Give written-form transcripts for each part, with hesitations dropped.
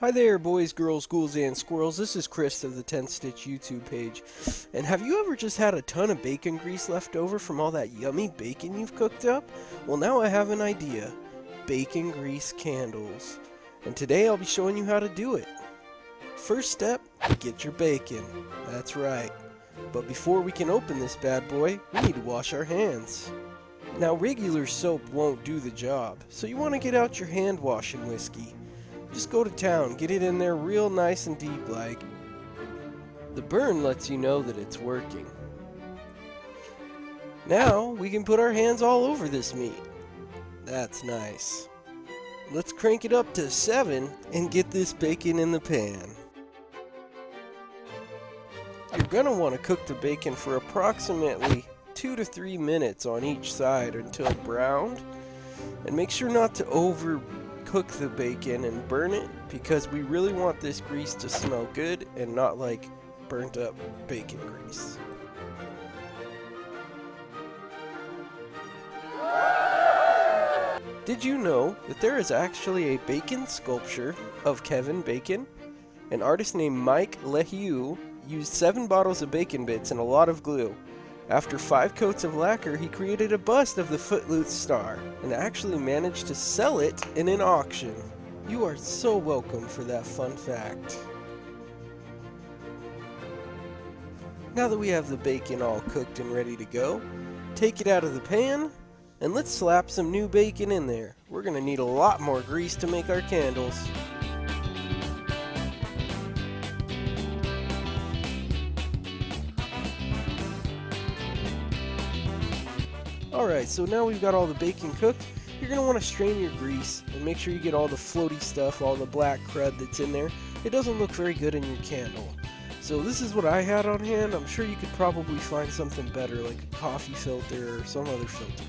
Hi there, boys, girls, ghouls, and squirrels. This is Chris of the 10th Stitch YouTube page. And have you ever just had a ton of bacon grease left over from all that yummy bacon you've cooked up? Well, now I have an idea. Bacon grease candles. And today I'll be showing you how to do it. First step, get your bacon. That's right. But before we can open this bad boy, we need to wash our hands. Now, regular soap won't do the job, so you want to get out your hand washing whiskey. Just go to town, get it in there real nice and deep like. The burn lets you know that it's working. Now we can put our hands all over this meat. That's nice. Let's crank it up to 7 and get this bacon in the pan. You're gonna want to cook the bacon for approximately 2 to 3 minutes on each side until browned. And make sure not to overcook the bacon and burn it, because we really want this grease to smell good and not like burnt up bacon grease. Did you know that there is actually a bacon sculpture of Kevin Bacon? An artist named Mike Lehue used 7 bottles of bacon bits and a lot of glue. After 5 coats of lacquer, he created a bust of the Footloose star and actually managed to sell it in an auction. You are so welcome for that fun fact. Now that we have the bacon all cooked and ready to go, take it out of the pan and let's slap some new bacon in there. We're going to need a lot more grease to make our candles. Alright, so now we've got all the bacon cooked. You're going to want to strain your grease and make sure you get all the floaty stuff, all the black crud that's in there. It doesn't look very good in your candle. So this is what I had on hand. I'm sure you could probably find something better, like a coffee filter or some other filter.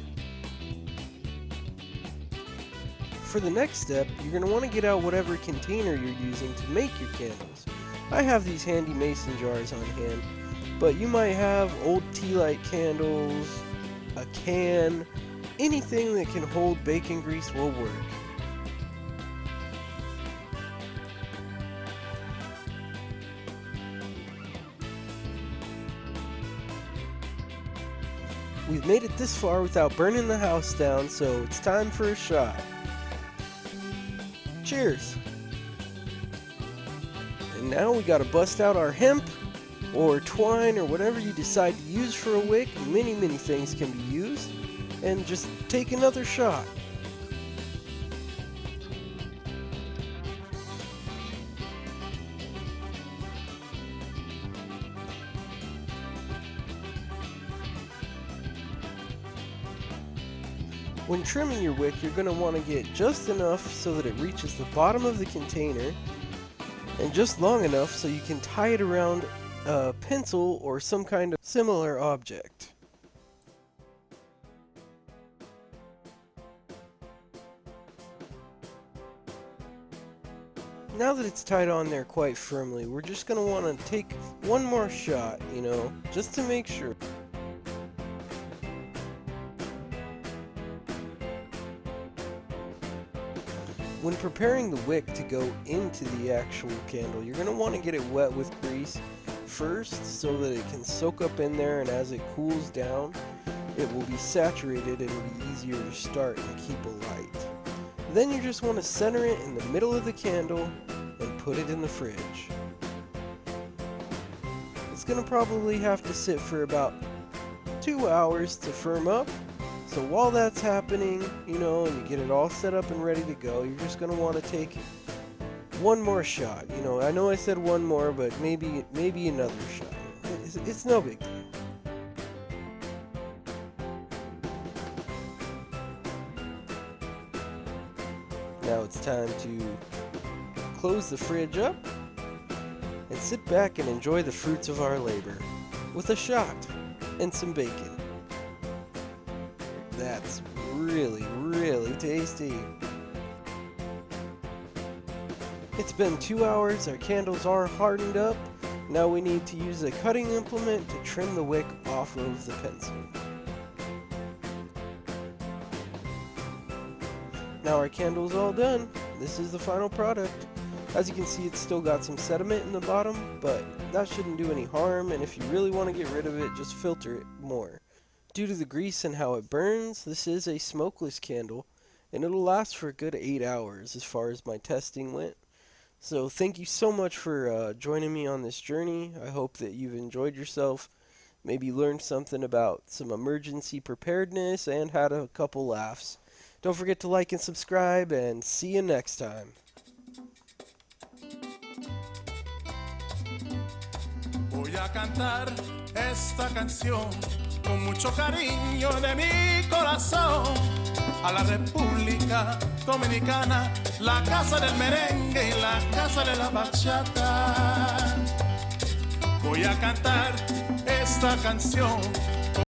For the next step, you're going to want to get out whatever container you're using to make your candles. I have these handy mason jars on hand, but you might have old tea light candles, a can, anything that can hold bacon grease will work. We've made it this far without burning the house down, so it's time for a shot. Cheers! And now we gotta bust out our hemp or twine or whatever you decide to use for a wick. Many things can be used. And just take another shot. When trimming your wick, you're going to want to get just enough so that it reaches the bottom of the container, and just long enough so you can tie it around a pencil or some kind of similar object. Now that it's tied on there quite firmly, we're just going to want to take one more shot, just to make sure. When preparing the wick to go into the actual candle, you're going to want to get it wet with grease first so that it can soak up in there, and as it cools down, it will be saturated and it'll be easier to start and keep alight. Then you just want to center it in the middle of the candle and put it in the fridge. It's going to probably have to sit for about 2 hours to firm up. So while that's happening, and you get it all set up and ready to go, you're just going to want to take one more shot. I know I said one more, but maybe another shot. It's no big deal. Now it's time to close the fridge up and sit back and enjoy the fruits of our labor with a shot and some bacon. That's really tasty. It's been 2 hours, our candles are hardened up. Now we need to use a cutting implement to trim the wick off of the pencil. Now our candle's all done. This is the final product. As you can see, it's still got some sediment in the bottom, but that shouldn't do any harm, and if you really want to get rid of it, just filter it more. Due to the grease and how it burns, this is a smokeless candle, and it'll last for a good 8 hours as far as my testing went. So thank you so much for joining me on this journey. I hope that you've enjoyed yourself, maybe learned something about some emergency preparedness, and had a couple laughs. Don't forget to like and subscribe, and see you next time. Voy a cantar esta canción con mucho cariño de mi corazón a la República Dominicana, la casa del merengue y la casa de la bachata. Voy a cantar esta canción